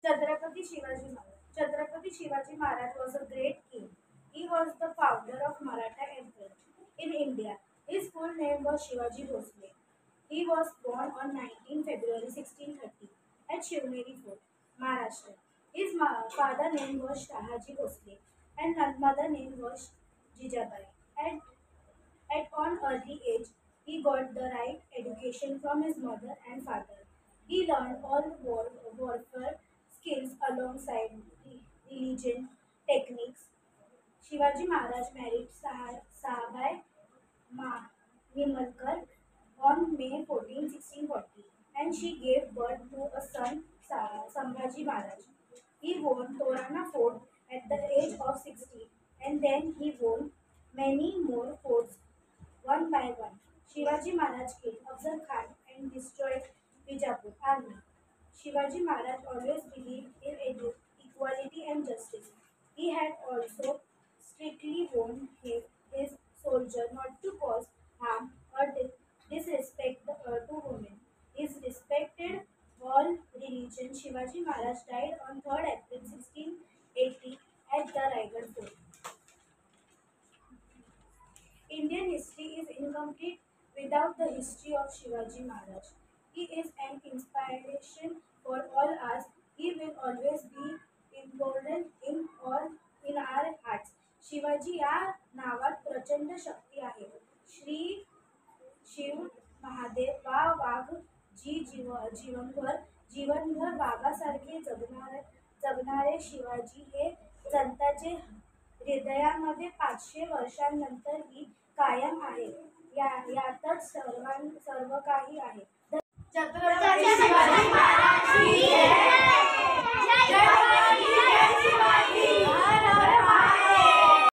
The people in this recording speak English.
Chhatrapati Shivaji Maharaj. Chhatrapati Shivaji Maharaj was a great king. He was the founder of Maratha Empire in India. His full name was Shivaji Bhosle. He was born on 19 February 1630 at Shivneri Fort, Maharashtra. His father name was Shahaji Bhosle and mother name was Jijabai. At an early age, he got the right education from his mother and father. He learned all warfare skills alongside religion techniques. Shivaji Maharaj married Sahabai Ma Nimalkar on May 14, 1640, and she gave birth to a son, Sambhaji Maharaj. He won Torana Fort at the age of 16, and then he won many more forts one by one. Shivaji Maharaj killed Afzal Khan and destroyed Bijapur army. Shivaji Maharaj always believed in equality and justice. He had also strictly warned his soldier not to cause harm or disrespect to women. He respected all religions. Shivaji Maharaj died on 3rd April 1680 at the Raigad Fort. Indian history is incomplete without the history of Shivaji Maharaj. He is an inspiration for all us. He will always be important in our hearts. Shivaji या नावात प्रचंड शक्ती आहे. श्री शिव महादेव वाघ जीवनभर वाघासारखे जगणारे शिवाजी हे जनताचे हृदयामध्ये 500 वर्षांनंतरही कायम आहे. यातच सर्व काही आहे. छत्रपती शिवाजी महाराज की जय.